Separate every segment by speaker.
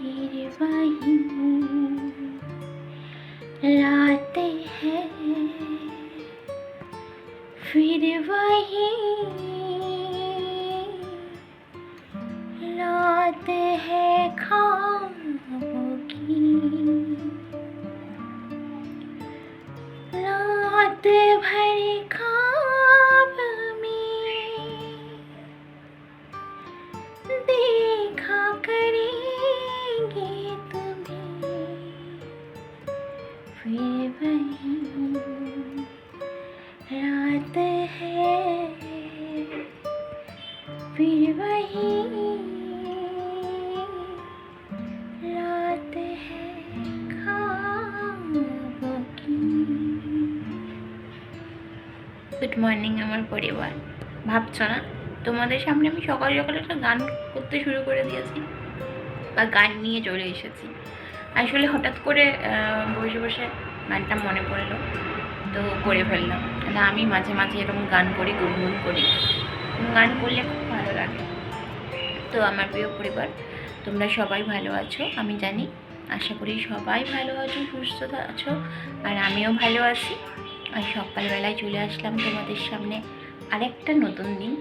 Speaker 1: फिर वही लाते हैं, फिर वही लाते हैं ख्वाबों की रात भर ख्वाब में देखा करेंगे तुम्हें, फिर वही रात है, फिर वही रात है ख्वाबों की। গুড মর্নিং আমার পরিবার। ভাবছো না তোমাদের সামনে আমি সকাল সকাল একটা গান করতে শুরু করে দিয়েছি বা গান নিয়ে চলে এসেছি। আসলে হঠাৎ করে বসে বসে গানটা মনে পড়লো, তো করে ফেললাম। না, আমি মাঝে মাঝে এরকম গান করি, গুনগুন করি, গান করলে খুব ভালো লাগে। তো আমার প্রিয় পরিবার, তোমরা সবাই ভালো আছো আমি জানি, আশা করি সবাই ভালো আছো, সুস্থ আছো, আর আমিও ভালো আছি। আর সকালবেলায় চলে আসলাম তোমাদের সামনে আরেকটা নতুন দিন,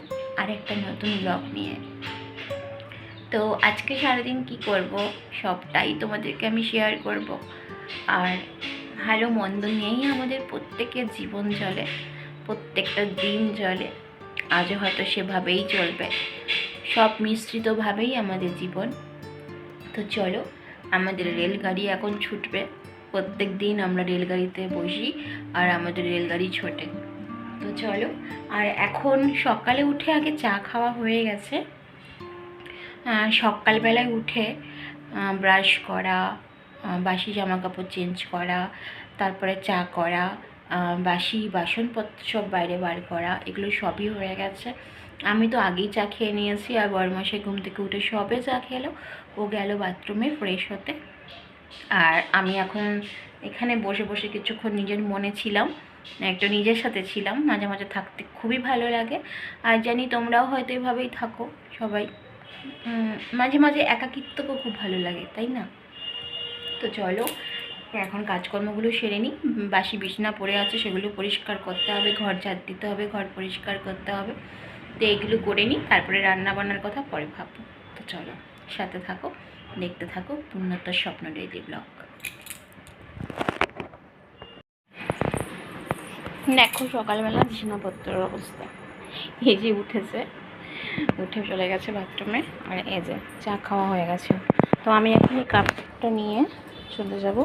Speaker 1: আরেকটা নতুন ব্লগ নিয়ে। তো আজকে সারাদিন কি করব সবটাই তোমাদেরকে আমি শেয়ার করব। আর ভালো মন্দ নিয়েই আমাদের প্রত্যেকের জীবন চলে, প্রত্যেকটা দিন চলে, আজও হয়তো সেভাবেই চলবে, সব মিশ্রিতভাবেই আমাদের জীবন। তো চলো, আমাদের রেলগাড়ি এখন ছুটবে, প্রত্যেক দিন আমরা রেলগাড়িতে বসি আর আমাদের রেলগাড়ি ছোটে। তো চলো, আর এখন সকালে উঠে আগে চা খাওয়া হয়ে গেছে। সকালবেলায় উঠে ব্রাশ করা, বাসি জামা কাপড় চেঞ্জ করা, তারপরে চা করা, বাসি বাসনপত্র সব বাইরে বার করা, এগুলো সবই হয়ে গেছে। আমি তো আগেই চা খেয়ে নিয়েছি, আর বড়মশাই ঘুম থেকে উঠে সবে চা খেলো, ও গেল বাথরুমে ফ্রেশ হতে। আর আমি এখন এখানে বসে বসে কিছুক্ষণ নিজের মনে ছিলাম, একটু নিজের সাথে ছিলাম। মাঝে মাঝে থাকতে খুবই ভালো লাগে, আর জানি তোমরাও হয়তো এভাবেই থাকো সবাই। মাঝে মাঝে একাকিত্বকেও খুব ভালো লাগে, তাই না? তো চলো এখন কাজকর্মগুলো সেরে নিই। বাসি বিছানা পড়ে আছে, সেগুলো পরিষ্কার করতে হবে, ঘর ঝাড় দিতে হবে, ঘর পরিষ্কার করতে হবে। তো এইগুলো করে নিই, তারপরে রান্না বান্নার কথা পরে ভাববো। তো চলো, সাথে থাকো, দেখতে থাকো পূর্ণতার স্বপ্ন ডেইলি ব্লগ। দেখো সকালবেলা বিছানাপত্রের অবস্থা, এই যে উঠে চলে গেছে বাথরুমে, আর এই যে চা খাওয়া হয়ে গেছে। তো আমি এখন এই কাপটা নিয়ে চলে যাব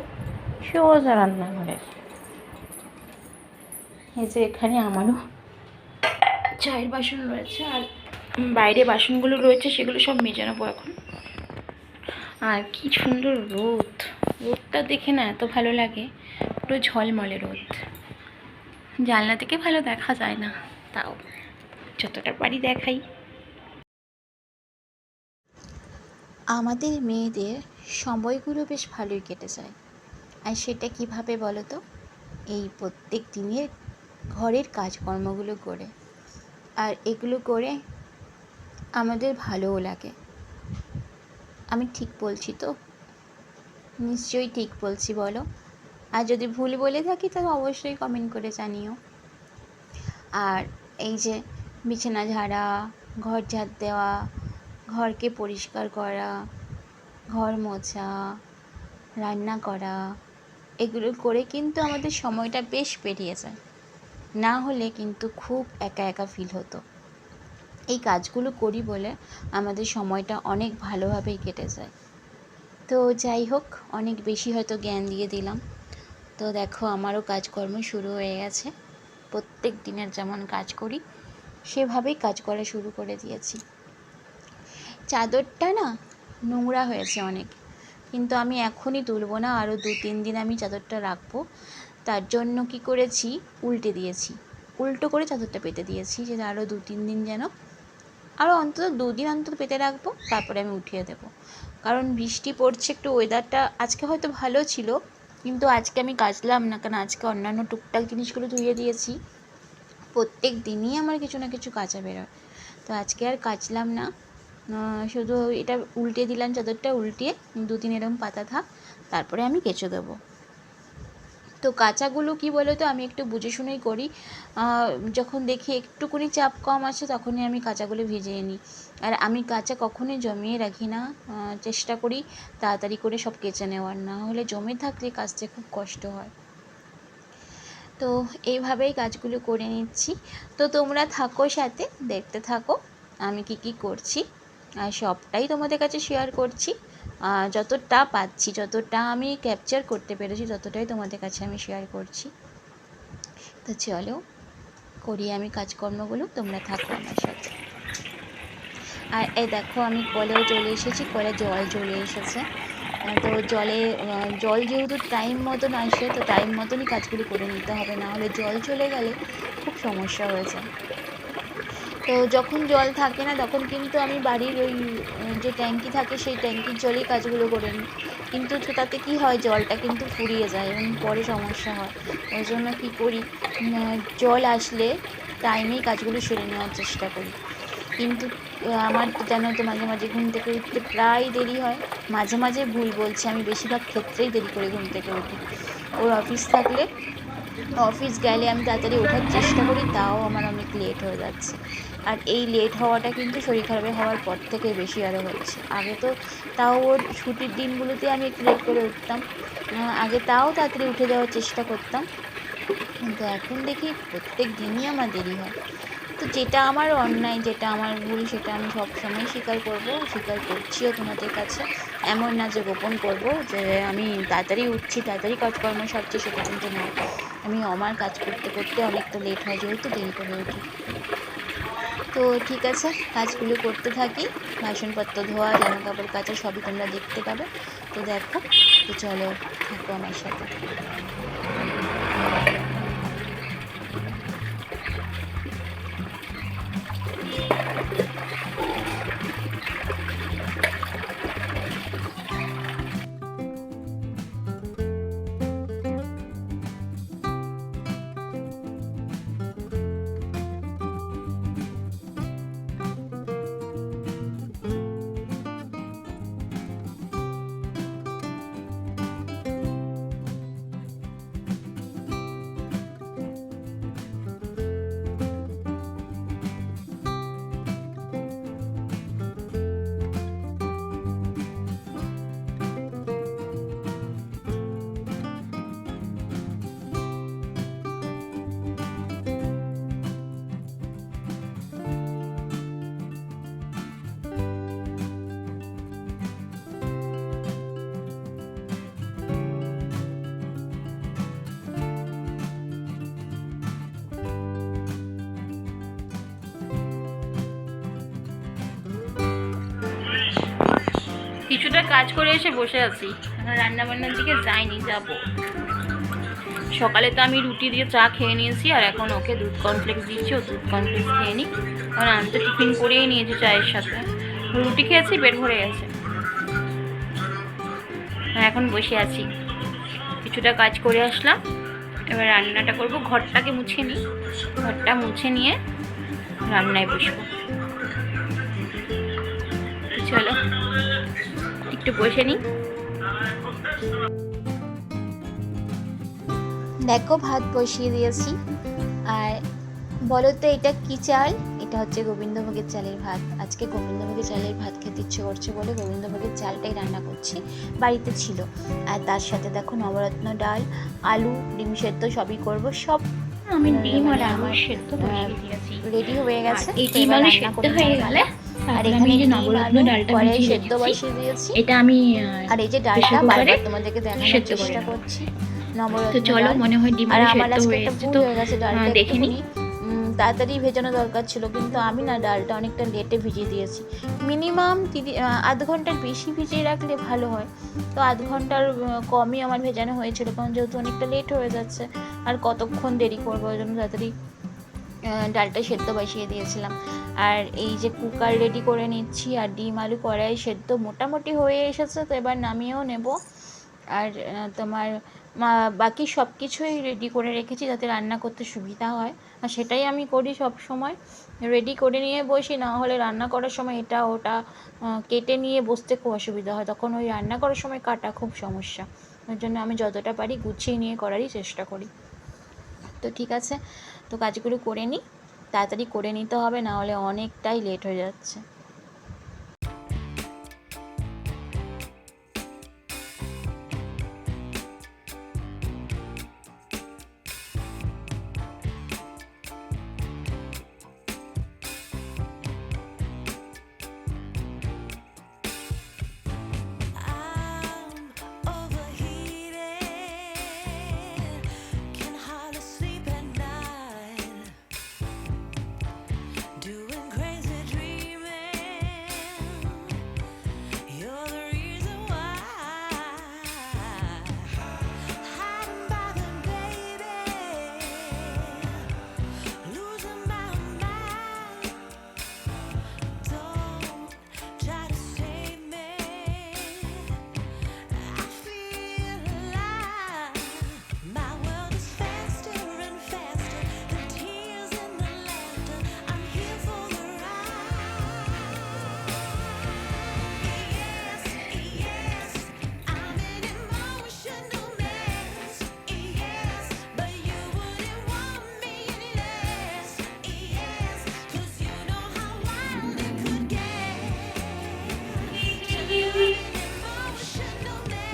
Speaker 1: সোজা রান্নাঘরে। এই যে এখানে আমারও চায়ের বাসন রয়েছে, আর বাইরে বাসনগুলো রয়েছে, সেগুলো সব মেজে নেবো এখন। আর কি সুন্দর রোদটা দেখে না এত ভালো লাগে, পুরো ঝলমলে রোদ, জানলা থেকে ভালো দেখা যায় না, তাও যতটা পারি দেখাই। আমাদের মেয়েদের সময়গুলো বেশ ভালোই কেটে যায়, আর সেটা কিভাবে বলো তো? এই প্রত্যেক দিনের ঘরের কাজকর্মগুলো করে, আর এগুলো করে আমাদের ভালোও লাগে। আমি ঠিক বলছি তো? নিশ্চয়ই ঠিক বলছি, বলো। আর যদি ভুল বলে থাকি তাহলে অবশ্যই কমেন্ট করে জানিও। আর এই যে বিছানা ঝাড়া, ঘর ঝাড় দেওয়া, ঘরকে পরিষ্কার করা, ঘর মোছা, রান্না করা, এগুলো করে কিন্তু আমাদের সময়টা বেশ পেরিয়ে যায়, না হলে কিন্তু খুব একা একা ফিল হতো। এই কাজগুলো করি বলে আমাদের সময়টা অনেক ভালোভাবেই কেটে যায়। তো যাই হোক, অনেক বেশি হয়তো জ্ঞান দিয়ে দিলাম। তো দেখো আমারও কাজকর্ম শুরু হয়ে গেছে, প্রত্যেক দিনের যেমন কাজ করি সেভাবেই কাজ করা শুরু করে দিয়েছি। চাদরটা না নোংরা হয়েছে অনেক, কিন্তু আমি এখনই তুলবো না, আরও 2-3 দিন আমি চাদরটা রাখবো। তার জন্য কি করেছি, উল্টে দিয়েছি, উল্টো করে চাদরটা পেতে দিয়েছি, যে আরও 2-3 দিন যেন, আরও অন্তত 2 দিন অন্তত পেতে রাখবো, তারপরে আমি উঠিয়ে দেবো। কারণ বৃষ্টি পড়ছে, একটু ওয়েদারটা আজকে হয়তো ভালো ছিল, কিন্তু আজকে আমি কাচলাম না, কারণ আজকে অন্যান্য টুকটাক জিনিসগুলো ধুয়ে দিয়েছি। প্রত্যেক দিনই আমার কিছু না কিছু কাচা বেরোয়, তো আজকে আর কাচলাম না।
Speaker 2: শুধু এটা উল্টে দিলাম, চাদরটা উল্টিয়ে 2-3 এরকম পাতা থাক, তারপরে আমি কেচে দেবো। তো কাচাগুলো কি বলো তো, আমি একটু বুঝে শুনেই করি। যখন দেখি একটুকুনি চাপ কম আছে তখনই আমি কাচাগুলো ভিজিয়ে নিই। আর আমি কাচা কখনোই জমিয়ে রাখি না, চেষ্টা করি তাড়াতাড়ি করে সব কেচে নেওয়ার, না হলে জমে থাকলে কাচতে খুব কষ্ট হয়। তো এইভাবেই কাজগুলো করে নিচ্ছি। তো তোমরা থাকো সাথে, দেখতে থাকো আমি কি করছি, আর সবটাই তোমাদের কাছে শেয়ার করছি। যতটা পাচ্ছি, যতটা আমি ক্যাপচার করতে পেরেছি ততটাই তোমাদের কাছে আমি শেয়ার করছি। তো চলো করি আমি কাজকর্মগুলো, তোমরা থাকো আমার সাথে। আর এই দেখো আমি কলেও চলে এসেছি, কলে জল চলে এসেছে। তো জল যেহেতু টাইম মতন আসে, তো টাইম মতনই কাজগুলি করে নিতে হবে, না হলে জল চলে গেলে খুব সমস্যা হয়ে যায়। তো যখন জল থাকে না তখন কিন্তু আমি বাড়ির ওই যে ট্যাঙ্কি থাকে সেই ট্যাঙ্কির জলেই কাজগুলো করে নিই, কিন্তু তাতে কি হয়, জলটা কিন্তু ফুরিয়ে যায় এবং পরে সমস্যা হয়। ওই জন্য কী করি, জল আসলে টাইমেই কাজগুলো সেরে নেওয়ার চেষ্টা করি। কিন্তু আমার তো জানো তো মাঝে মাঝে ঘুম থেকে উঠতে প্রায় দেরি হয়। মাঝে মাঝে ভুল বলছি, আমি বেশিরভাগ ক্ষেত্রেই দেরি করে ঘুম থেকে উঠি। ওর অফিস থাকলে, অফিস গেলে আমি তাড়াতাড়ি ওঠার চেষ্টা করি, তাও আমার অনেক লেট হয়ে যাচ্ছে। আর এই লেট হওয়াটা কিন্তু শরীর খারাপ হওয়ার পর থেকে বেশি আরও হচ্ছে। আগে তো তাও ওর ছুটির দিনগুলোতে আমি একটু লেট করে উঠতাম, আগে তাও তাড়াতাড়ি উঠে যাওয়ার চেষ্টা করতাম, কিন্তু এখন দেখি প্রত্যেক দিনই আমার দেরি হয়। তো যেটা আমার অন্যায়, যেটা আমার ভুল, সেটা আমি সবসময় স্বীকার করছিও তোমাদের কাছে। এমন না যে গোপন করব যে আমি তাড়াতাড়ি উঠছি, তাড়াতাড়ি কাজকর্ম সারছি, সেটা কিন্তু নয়। আমি আমার কাজ করতে করতে অনেকটা লেট হয়, যেহেতু দেরি করে উঠি। তো ঠিক আছে, কাজগুলো করতে থাকি। বাসনপত্র ধোয়া, জামা কাপড় কাচা সবই তোমরা দেখতে পাবে। তো দেখো, তো চলো থাকো আমার সাথে।
Speaker 1: কিছুটা কাজ করে এসে বসে আছি, রান্না বান্নার দিকে যাইনি, যাব। সকালে তো আমি রুটি দিয়ে চা খেয়ে নিয়েছি, আর এখন ওকে দুধ কর্নফ্লেক্স দিচ্ছি, ও দুধ কর্নফ্লেক্স খেয়ে নিই। কারণ আমি তো টিফিন করেই নিয়েছি চায়ের সাথে, রুটি খেয়েছি, পেট ভরে গেছে। এখন বসে আছি, কিছুটা কাজ করে আসলাম, এবার রান্নাটা করব। ঘরটাকে মুছে নিই, ঘরটা মুছে নিয়ে রান্নায় বসবো। চলো একটু বসে নিই।
Speaker 2: দেখো ভাত বসিয়ে দিয়েছি। আর বলো তো এটা কি চাল? এটা হচ্ছে গোবিন্দভোগের চালের ভাত। আজকে গোবিন্দভোগের চালের ভাত খেতে ইচ্ছে করছে বলে গোবিন্দভোগের চালটাই রান্না করছি, বাড়িতে ছিল। আর তার সাথে দেখো নবরত্ন ডাল, আলু, ডিম সেদ্ধ সবই করব। সব
Speaker 1: আমি ডিম আর আলু সেদ্ধ বসিয়ে দিয়েছি,
Speaker 2: রেডি হয়ে গেছে।
Speaker 1: এই ডিম আলু সেদ্ধ হয়ে গেলে
Speaker 2: আর
Speaker 1: আমি
Speaker 2: এখানে
Speaker 1: যে নবরত্ন ডালটা
Speaker 2: কড়াই
Speaker 1: ভিজিয়ে
Speaker 2: সেদ্ধ
Speaker 1: রেখেছি,
Speaker 2: বসিয়ে দিয়েছি।
Speaker 1: এটা আমি
Speaker 2: আর এই যে ডালটা বারবার তোমাদেরকে দেখানোর চেষ্টা করছি,
Speaker 1: তো চলো, মনে হয় ডিম
Speaker 2: আর
Speaker 1: আলু
Speaker 2: আমার
Speaker 1: সেদ্ধ
Speaker 2: আজকে
Speaker 1: হয়ে
Speaker 2: একটা
Speaker 1: গেছে,
Speaker 2: ভুল
Speaker 1: তো
Speaker 2: হয়ে গেছে, ডালটা
Speaker 1: দেখে নিই।
Speaker 2: তাড়াতাড়ি ভেজানো দরকার ছিল, কিন্তু আমি না ডালটা অনেকটা লেটে ভিজিয়ে দিয়েছি। মিনিমাম আধ ঘন্টার বেশি ভিজিয়ে রাখলে ভালো হয়, তো আধ ঘন্টার কমই আমার ভেজানো হয়েছিল, কারণ যেহেতু অনেকটা লেট হয়ে যাচ্ছে আর কতক্ষণ দেরি করবো, ওই জন্য তাড়াতাড়ি ডালটা সেদ্ধ বসিয়ে দিয়েছিলাম। আর এই যে কুকার রেডি করে নিচ্ছি, আর ডিম আলু কড়াই সেদ্ধ মোটামুটি হয়ে এসেছে, তো এবার নামিয়েও নেব। আর তোমার বাকি সব কিছুই রেডি করে রেখেছি যাতে রান্না করতে সুবিধা হয়, আর সেটাই আমি করি সব সময়। রেডি করে নিয়ে বসি, না হলে রান্না করার সময় এটা ওটা কেটে নিয়ে বসতে খুব অসুবিধা হয়, তখন ওই রান্না করার সময় কাটা খুব সমস্যা। ওই জন্য আমি যতটা পারি গুছিয়ে নিয়ে করারই চেষ্টা করি। তো ঠিক আছে, তো কাজগুলো করে নিই, তাড়াতাড়ি করে নিতে হবে, না হলে অনেকটাই লেট হয়ে যাচ্ছে।
Speaker 3: I'm overheated, can hardly sleep at night, doing crazy dreaming. You're the reason why. Hiding by the baby, losing my mind. Don't try to save me. I feel alive. My world is faster and faster. The tears and the laughter. I'm here for the ride. Yes, yes, I'm an emotional mess. Yes, but you wouldn't want me any less. Yes, 'cause you know how wild it could get. Emotional mess.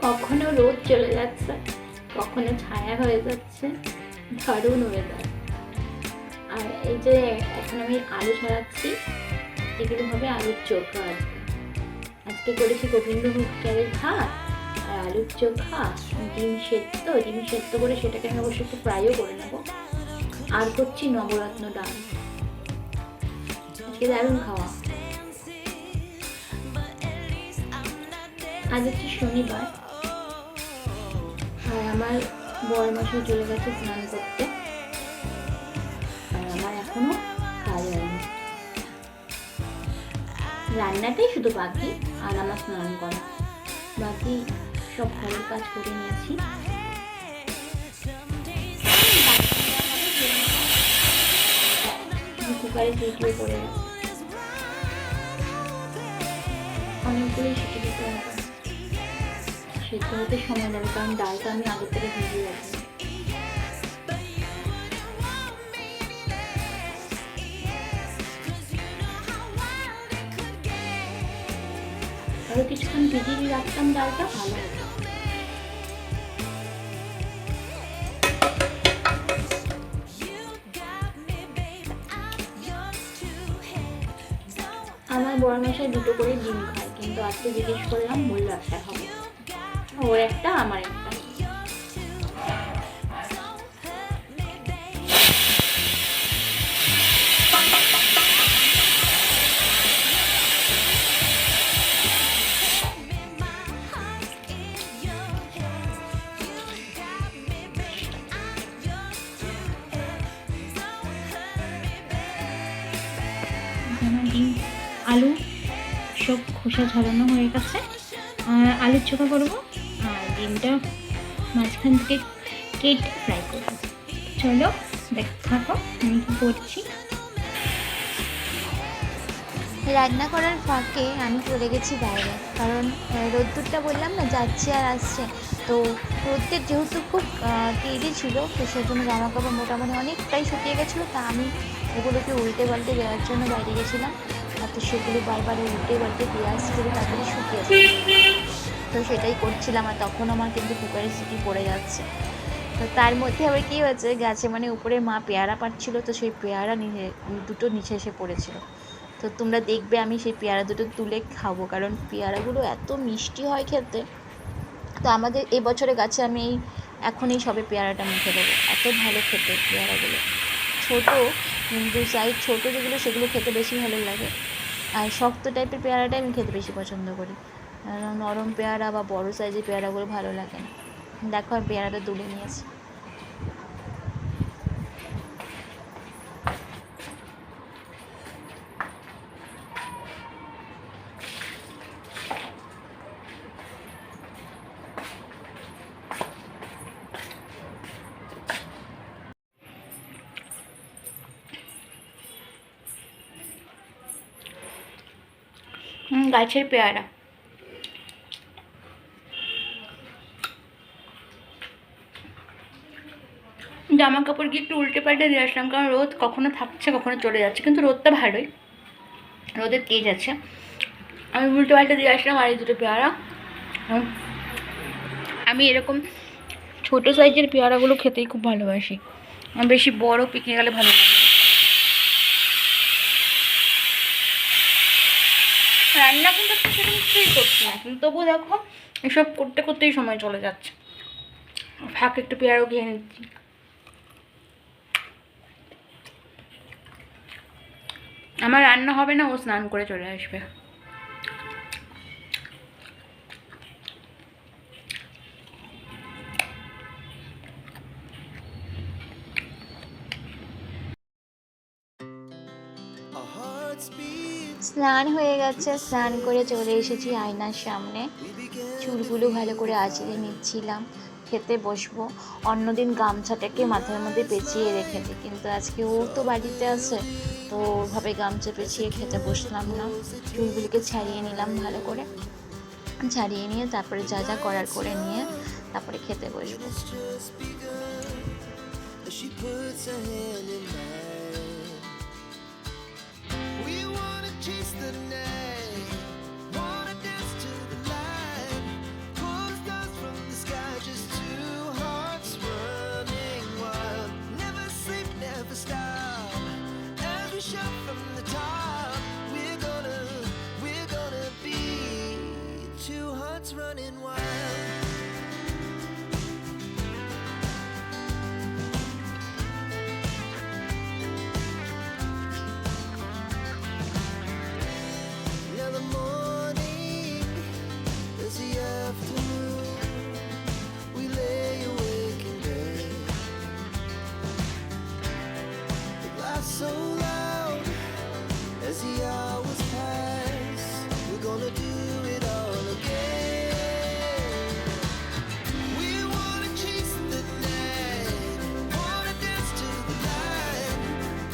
Speaker 1: কখনো রোদ চলে যাচ্ছে, কখনো ছায়া হয়ে যাচ্ছে, দারুণ weather. আর এই যে এখন আমি আলু ছাড়াচ্ছি, এগুলো হবে আলুর চোখা। আজকে আজকে করেছি গোবিন্দভোগ চালের ভাত আর আলুর চোখা, ডিম সেদ্ধ করে সেটাকে আমি অবশ্যই একটু ফ্রাইও করে নেবো। আর করছি নবরত্ন ডাল। আজকে দারুণ খাওয়া। আজ হচ্ছে শনিবার, আর আমার বড় মাসে চলে গেছে স্নান করতে, আর আমার এখনো কাজ হয়নি। রান্নাটাই শুধু বাকি, আর আমার স্নান করা বাকি। সব ঘরের কাজ করে নিয়েছি। কুকারে সিটিও পড়ে গেছে, অনেকগুলোই সিটি দিতে হবে। সেদ্ধ হতে সময় লাগবে, কারণ ডালটা আমি আগে থেকে ভিজিয়ে রাখি। আরো কিছুক্ষণ ভিজিয়ে রাখতাম ডালটা, ভালো হতো। আমার বড় মশাই দুটো করে ডিম খায়, কিন্তু আজকে জিজ্ঞেস করলাম, বললো একটা খাবো। ওর একটা, আমার একটা। ডিম আলু সব খোসা ছাড়ানো হয়ে গেছে, আর আলুর চোখা করবো, আর ডিমটা মাঝখান থেকে কেটে ফ্রাই করবো। চলো দেখতে থাকো আমি কী করছি।
Speaker 2: রান্না করার ফাঁকে আমি চলে গেছি বাইরে, কারণ রোদ্দুরটা বললাম না যাচ্ছে আর আসছে, তো রোদ্দের যেহেতু খুব তেজে ছিল, তো সেই জন্য জামা কাপড় মোটামুটি অনেকটাই শুকিয়ে গেছিলো, তা আমি ওগুলোকে উল্টে পাল্টে দেওয়ার জন্য বাইরে গেছিলাম। আর তো সেগুলো বারবার উল্টে পাল্টে দিয়ে আসতে তাড়াতাড়ি শুকিয়ে যায়, তো সেটাই করছিলাম। আর তখন আমার কিন্তু কুকারের সিটি পড়ে যাচ্ছে। তো তার মধ্যে আবার কী হয়েছে, গাছে মানে উপরে মা পেয়ারা পাড়ছিলো, তো সেই পেয়ারা দুটো নিচে এসে পড়েছিল। তো তোমরা দেখবে আমি সেই পেয়ারা দুটো তুলে খাবো, কারণ পেয়ারাগুলো এত মিষ্টি হয় খেতে। তো আমাদের এবছরে গাছে আমি এখন এই সবে পেয়ারাটা মুখে দেবো, এত ভালো খেতে পেয়ারাগুলো। ছোটো কিন্তু সাইজ ছোটো যেগুলো, সেগুলো খেতে বেশি ভালো লাগে। আর শক্ত টাইপের পেয়ারাটাই আমি খেতে বেশি পছন্দ করি, নরম পেয়ারা বা বড়ো সাইজের পেয়ারাগুলো ভালো লাগে না। দেখো আমি পেয়ারাটা তুলে নিয়েছি।
Speaker 1: গাছের পেয়ারা। জামা কাপড় গিয়ে একটু উল্টে পাল্টে দিয়ে আসলাম, কারণ রোদ কখনো থাকছে কখনো চলে যাচ্ছে, কিন্তু রোদটা ভালোই, রোদের তেজ আছে। আমি উল্টে পাল্টে দিয়ে আসলাম আর এই দুটো পেয়ারা। আমি এরকম ছোটো সাইজের পেয়ারাগুলো খেতেই খুব ভালোবাসি, আমার বেশি বড় পেকে গেলে ভালো লাগে। রান্না কিন্তু সেরকম কিছুই করছি না, কিন্তু তবুও দেখো এসব করতে করতেই সময় চলে যাচ্ছে। ফাঁক একটু পেয়ারাও খেয়ে নিচ্ছি। আমার রান্না হবে না, ও স্নান করে চলে আসবে।
Speaker 3: Our hearts beat.
Speaker 2: স্নান হয়ে গেছে, স্নান করে চলে এসেছি আয়নার সামনে,
Speaker 3: We began.
Speaker 2: চুলগুলো ভালো করে আঁচড়ে নিচ্ছিলাম। খেতে বসবো। অন্যদিন গামছাটাকে মাথার মধ্যে পেঁচিয়ে রেখে দিই, কিন্তু আজকে ও তো বাড়িতে আছে, তো ওভাবে গামছা পেঁচিয়ে খেতে বসলাম না। চুলগুলিকে ছাড়িয়ে নিলাম ভালো করে, ছাড়িয়ে নিয়ে তারপরে যা যা করার করে নিয়ে তারপরে খেতে বসবো।
Speaker 3: It's just begun. She puts her hand in mine. We wanna chase the night. Wanna dance to the light. Pull stars from the sky. Just two hearts running wild. Never sleep, never stop. As we shout from the top. We're gonna be two hearts running wild. Now the morning is the afternoon. We lay awake in bed. The laughs so loud as the hours pass. We're gonna do it all again. We wanna chase the night, wanna dance to the light.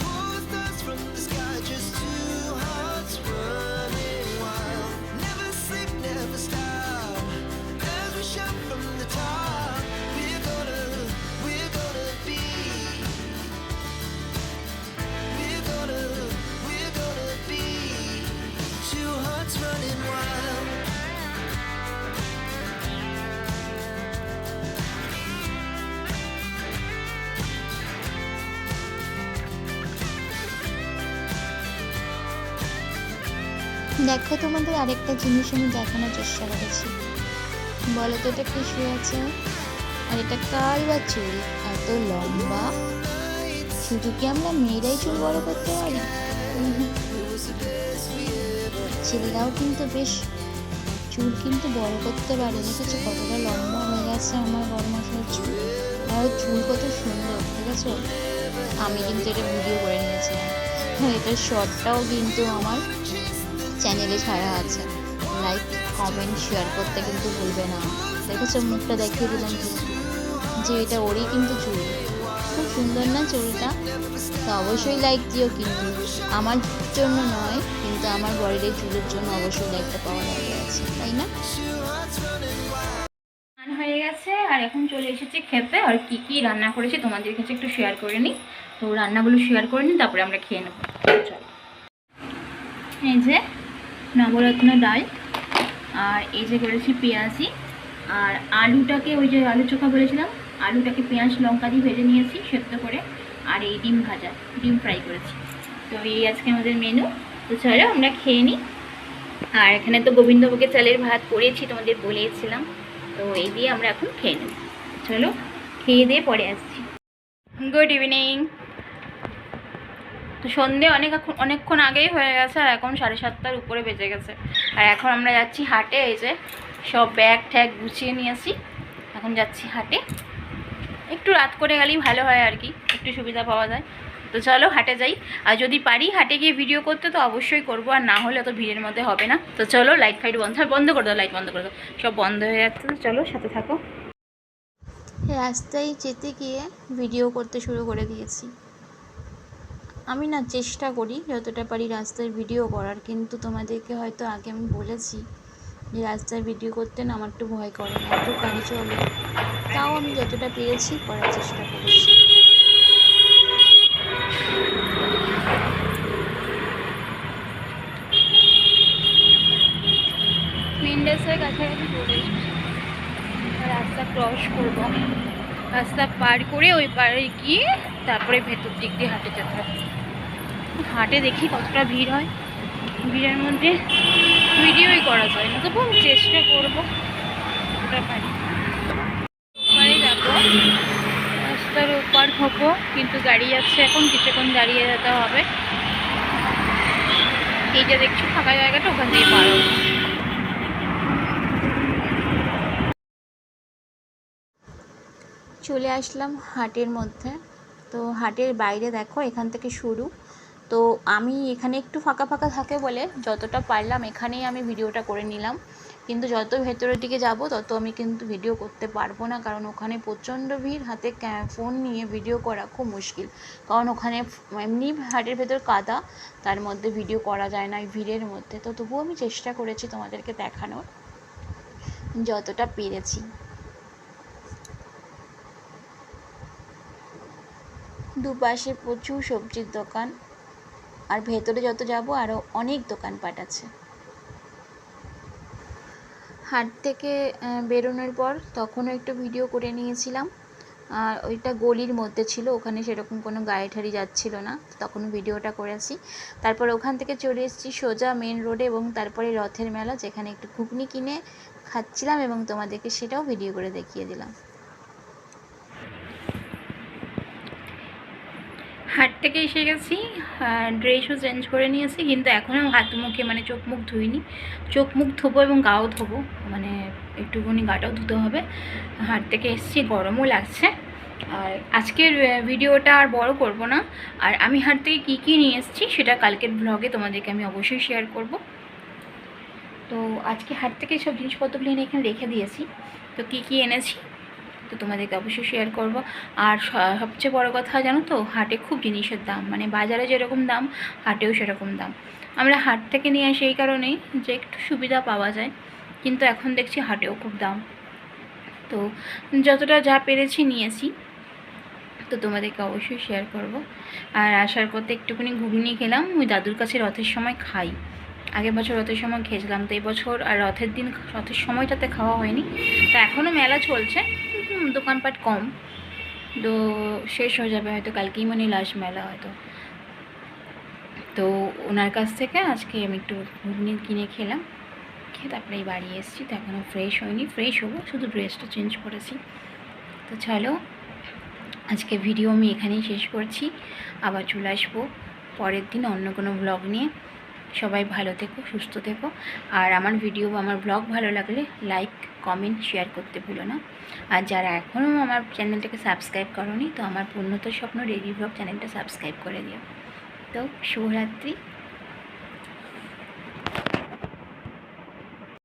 Speaker 3: Pull the stars from the sky, just two hearts running wild. Never sleep, never stop. As we shout from the top, we're gonna be. We're gonna be two hearts running wild.
Speaker 2: দেখো, তোমাদের আরেকটা জিনিস আমি দেখানোর চেষ্টা করেছি। বলো তো এটা কি শুয়ে আছে? আর এটা কাল বা চুল এত লম্বা, শুধু কি আমরা মেয়েরাই চুল বড় করতে পারি? ছেলেরাও কিন্তু বেশ চুল কিন্তু বড় করতে পারে। দেখেছো কতটা লম্বা হয়ে গেছে আমার বড় মশাইয়ের চুল, আর চুল কত সুন্দর, ঠিক আছে? আমি কিন্তু এটা ভিডিও করে নিয়েছিলাম, এটার শর্টটাও কিন্তু আমার চ্যানেলে ছাড়া আছে। লাইক, কমেন্ট, শেয়ার করতে কিন্তু ভুলবে না। দেখেছো, মুখটা দেখিয়ে দিলাম কিন্তু যে এটা ওরই কিন্তু চুল। খুব সুন্দর না চুলটা? তো অবশ্যই লাইক দিও, কিন্তু আমার জন্য নয়, কিন্তু আমার বডির এই চুলের জন্য অবশ্যই লাইকটা পাওয়া দরকার আছে, তাই না?
Speaker 1: স্নান হয়ে গেছে আর এখন চলে এসেছি খেতে। আর কি কি রান্না করেছি তোমাদের কাছে একটু শেয়ার করে নিই। তো রান্নাগুলো শেয়ার করে নিই, তারপরে আমরা খেয়ে নেবো। চলো, এই যে নবরত্ন ডাল, আর এই যে করেছি পেঁয়াজি, আর আলুটাকে ওই যে আলু চোখা বলেছিলাম, আলুটাকে পেঁয়াজ লঙ্কা দিয়ে ভেজে নিয়েছি সেদ্ধ করে, আর এই ডিম ভাজা, ডিম ফ্রাই করেছি। তো এই আজকে আমাদের মেনু। তো চলো আমরা খেয়ে নিই। আর এখানে তো গোবিন্দভোগের চালের ভাত করেছি, তোমাদের বলেছিলাম। তো এই দিয়ে আমরা এখন খেয়ে নেব। চলো খেয়ে দিয়ে পরে আসছি। Good evening. তো সন্ধে অনেকক্ষণ আগেই হয়ে গেছে, আর এখন 7:30টার উপরে বেজে গেছে। আর এখন আমরা যাচ্ছি হাটে। এই যে সব ব্যাগ ট্যাগ গুছিয়ে নিয়েছি, এখন যাচ্ছি হাটে। একটু রাত করে গেলেই ভালো হয় আর কি, একটু সুবিধা পাওয়া যায়। তো চলো হাটে যাই। আর যদি পারি হাটে গিয়ে ভিডিও করতে তো অবশ্যই করবো, আর না হলে তো ভিড়ের মধ্যে হবে না। তো চলো, লাইট ফাইট বন্ধ করে দাও, লাইট বন্ধ করে দাও, সব বন্ধ হয়ে যাচ্ছে। তো চলো সাথে থাকো।
Speaker 2: রাস্তায় যেতে গিয়ে ভিডিও করতে শুরু করে দিয়েছি। আমি না চেষ্টা করি যতটা পারি রাস্তার ভিডিও করার, কিন্তু তোমাদেরকে হয়তো আগে আমি বলেছি যে রাস্তার ভিডিও করতে না আমার একটু ভয় করে, এত গাড়ি চলে। তাও আমি যতটা পেরেছি করার চেষ্টা করেছি।
Speaker 1: মেন্ডাসের কাছাকাছি চলে এসেছি। রাস্তা ক্রস করব, রাস্তা পার করে ওই পারে গিয়ে তারপরে ভেতর দিক দিয়ে হাঁটে যেতে হবে। হাটে দেখি কতটা ভিড় হয়, ভিড়ের মধ্যে ভিডিওই করা যায় না, তবু আমি চেষ্টা করবো যতটা পারি। ওপারে যাবো, রাস্তার ওপার হবো, কিন্তু গাড়ি আছে এখন, কিছুক্ষণ দাঁড়িয়ে যেতে হবে। এই যে দেখছি ফাঁকা জায়গাটা, ওখান থেকে পার হবো।
Speaker 2: চলে আসলাম হাটের মধ্যে। তো হাটের বাইরে দেখো এখান থেকে শুরু। তো আমি এখানে একটু ফাঁকা ফাঁকা থাকে বলে যতটা পারলাম এখানেই আমি ভিডিওটা করে নিলাম, কিন্তু যত ভেতরের দিকে যাব তত আমি কিন্তু ভিডিও করতে পারবো না, কারণ ওখানে প্রচণ্ড ভিড়, হাতে ফোন নিয়ে ভিডিও করা খুব মুশকিল। কারণ ওখানে এমনি হাটের ভেতর কাদা, তার মধ্যে ভিডিও করা যায় না এই ভিড়ের মধ্যে। তো তবুও আমি চেষ্টা করেছি তোমাদেরকে দেখানোর যতটা পেরেছি। দুপাশে প্রচুর সবজির দোকান, আর ভেতরে যত যাব আরও অনেক দোকানপাট আছে। হাট থেকে বেরোনোর পর তখনও একটু ভিডিও করে নিয়েছিলাম, আর ওইটা গলির মধ্যে ছিল, ওখানে সেরকম কোনো গাড়ি ঠাড়ি যাচ্ছিল না, তখনও ভিডিওটা করেছি। তারপর ওখান থেকে চলে এসেছি সোজা মেন রোডে, এবং তারপরে রথের মেলা, যেখানে একটু ঘুগনি কিনে খাচ্ছিলাম এবং তোমাদেরকে সেটাও ভিডিও করে দেখিয়ে দিলাম।
Speaker 1: হাট থেকে এসে গেছি, ড্রেসও চেঞ্জ করে নিয়েছি, কিন্তু এখনও হাত মুখে মানে চোখ মুখ ধুইনি। চোখ মুখ ধোবো এবং গাও ধোবো, মানে একটুখানি গাটাও ধুতে হবে। হাট থেকে এসেছি, গরমও লাগছে। আর আজকের ভিডিওটা আর বড় করব না। আর আমি হাট থেকে কী কী নিয়ে এসেছি সেটা কালকের ব্লগে তোমাদেরকে আমি অবশ্যই শেয়ার করব। তো আজকে হাট থেকে সব জিনিসপত্রগুলো এনে এখানে রেখে দিয়েছি। তো কী কী এনেছি তো তোমাদেরকে অবশ্যই শেয়ার করব। আর সবচেয়ে বড় কথা জানো তো, হাটে খুব জিনিসের দাম, মানে বাজারে যেরকম দাম হাটেও সেরকম দাম। আমরা হাট থেকে নিয়ে আসি এই কারণেই যে একটু সুবিধা পাওয়া যায়, কিন্তু এখন দেখছি হাটেও খুব দাম। তো যতটা যা পেরেছি নিয়েছি, তো তোমাদেরকে অবশ্যই শেয়ার করব। আর আসার পথে একটুখানি ঘুগনি খেলাম, ওই দাদুর কাছে রথের সময় খাই। আগের বছর রথের সময় খেয়েছিলাম, তো এই বছর আর রথের দিন রথের সময়টাতে খাওয়া হয়নি। তো এখনও মেলা চলছে, দোকানপাট কম, তো শেষ হয়ে যাবে হয়তো কালকেই, মানে লাস্ট মেলা হয়তো। তো ওনার কাছ থেকে আজকে আমি একটু ঘুগনি কিনে খেলাম, খেয়ে তারপরে এই বাড়ি এসেছি। তো এখনও ফ্রেশ হয়নি, ফ্রেশ হবো, শুধু ড্রেসটা চেঞ্জ করেছি। তো চলো আজকে ভিডিও আমি এখানেই শেষ করছি, আবার চলে আসবো পরের দিন অন্য কোনো ব্লগ নিয়ে। সবাই ভালো থেকো, সুস্থ থেকো। আর আমার ভিডিও আমার ব্লগ ভালো লাগলে লাইক কমেন্ট শেয়ার করতে ভুলো না। আর যারা এখনও আমার চ্যানেলটাকে সাবস্ক্রাইব করোনি, তো আমার পূর্ণত স্বপ্ন ডেইলি ব্লগ চ্যানেলটা সাবস্ক্রাইব করে দিও। তো শুভরাত্রি।